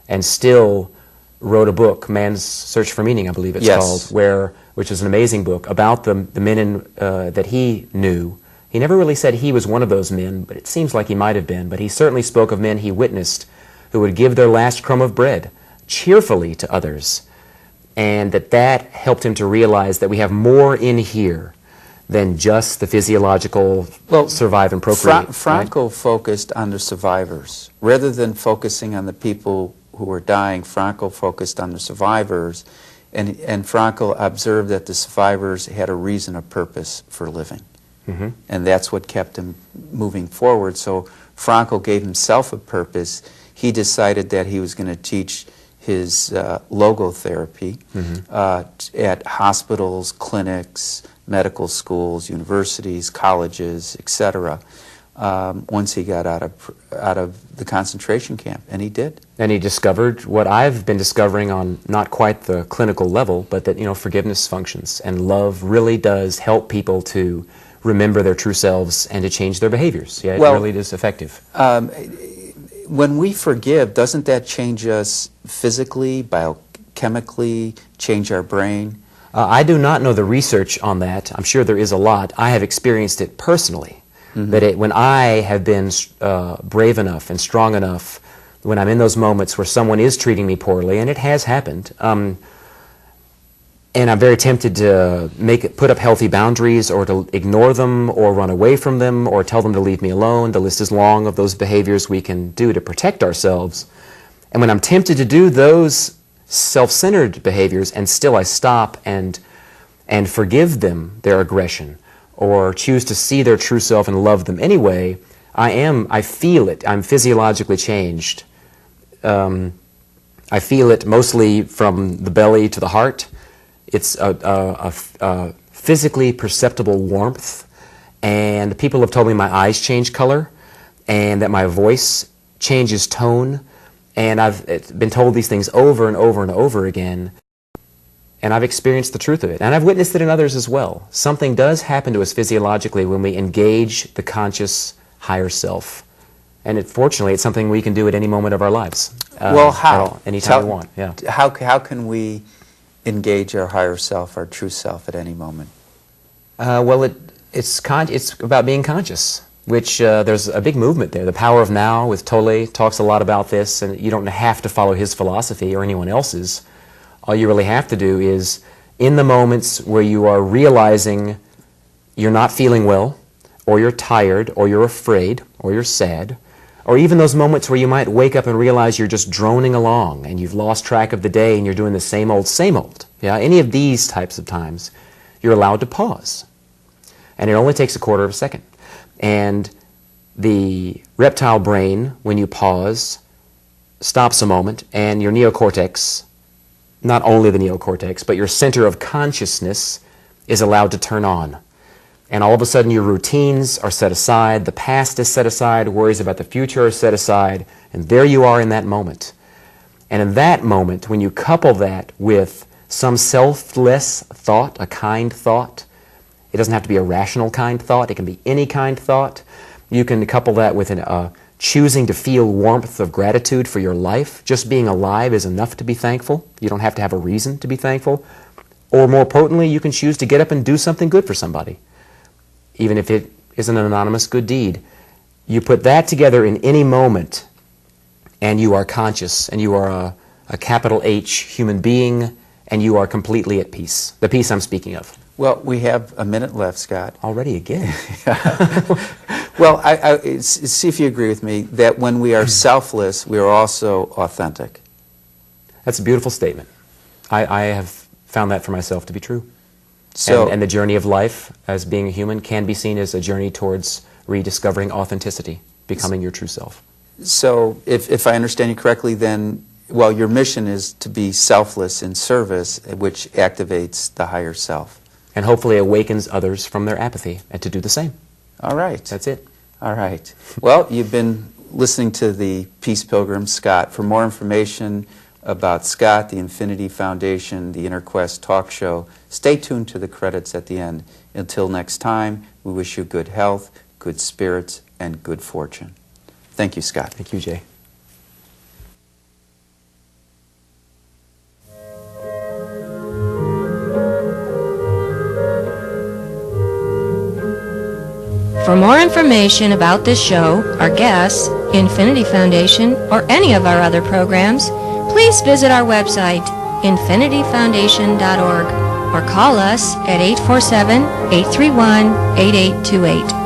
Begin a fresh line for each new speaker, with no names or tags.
and still wrote a book, Man's Search for Meaning, I believe it's called, which is an amazing book about the men that he knew. He never really said he was one of those men, but it seems like he might have been. But he certainly spoke of men he witnessed who would give their last crumb of bread cheerfully to others, and that helped him to realize that we have more in here than just the physiological survive and procreate.
Frankl focused on the survivors. Rather than focusing on the people who were dying, Frankl focused on the survivors, and Frankl observed that the survivors had a reason, a purpose for living.
Mm-hmm.
And that's what kept him moving forward. So Frankl gave himself a purpose. He decided that he was going to teach his logotherapy at hospitals, clinics, medical schools, universities, colleges, etc. Once he got out of the concentration camp, and he did.
And he discovered what I've been discovering on not quite the clinical level, but that, you know, forgiveness functions, and love really does help people to remember their true selves and to change their behaviors. Yeah, it really is effective.
When we forgive, doesn't that change us physically, biochemically, change our brain?
I do not know the research on that. I'm sure there is a lot. I have experienced it personally. That when I have been brave enough and strong enough, when I'm in those moments where someone is treating me poorly, and it has happened, and I'm very tempted to put up healthy boundaries, or to ignore them, or run away from them, or tell them to leave me alone. The list is long of those behaviors we can do to protect ourselves. And when I'm tempted to do those self-centered behaviors, and still I stop and forgive them their aggression, or choose to see their true self and love them anyway, I feel it. I'm physiologically changed. I feel it mostly from the belly to the heart. It's a physically perceptible warmth, and people have told me my eyes change color, and that my voice changes tone, and I've been told these things over and over and over again, and I've experienced the truth of it, and I've witnessed it in others as well. Something does happen to us physiologically when we engage the conscious higher self, and fortunately it's something we can do at any moment of our lives.
Well, how?
Anytime we want, yeah.
How can we engage our higher self, our true self, at any moment?
Well, it's about being conscious, which there's a big movement there. The Power of Now with Tolle talks a lot about this, and you don't have to follow his philosophy or anyone else's. All you really have to do is, in the moments where you are realizing you're not feeling well, or you're tired, or you're afraid, or you're sad, or even those moments where you might wake up and realize you're just droning along and you've lost track of the day and you're doing the same old, yeah, any of these types of times, you're allowed to pause. And it only takes a quarter of a second. And the reptile brain, when you pause, stops a moment, and your neocortex, not only the neocortex, but your center of consciousness is allowed to turn on. And all of a sudden your routines are set aside, the past is set aside, worries about the future are set aside, and there you are in that moment. And in that moment, when you couple that with some selfless thought, a kind thought, it doesn't have to be a rational kind thought, it can be any kind thought. You can couple that with choosing to feel warmth of gratitude for your life. Just being alive is enough to be thankful. You don't have to have a reason to be thankful. Or more potently, you can choose to get up and do something good for somebody, even if it isn't an anonymous good deed. You put that together in any moment, and you are conscious, and you are a capital H human being, and you are completely at peace. The peace I'm speaking of.
Well, we have a minute left, Scaughdt.
Already again.
Well, see if you agree with me that when we are selfless, we are also authentic.
That's a beautiful statement. I have found that for myself to be true.
So,
and the journey of life as being a human can be seen as a journey towards rediscovering authenticity, becoming your true self.
So if I understand you correctly, then, well, your mission is to be selfless in service, which activates the higher self.
And hopefully awakens others from their apathy, and to do the same.
All right.
That's it.
All right. Well, you've been listening to the Peace Pilgrim, Scaughdt. For more information about Scaughdt, the Infinity Foundation, the Inner Quest talk show, stay tuned to the credits at the end. Until next time, we wish you good health, good spirits, and good fortune. Thank you, Scaughdt.
Thank you, Jay.
For more information about this show, our guests, Infinity Foundation, or any of our other programs, please visit our website, infinityfoundation.org, or call us at 847-831-8828.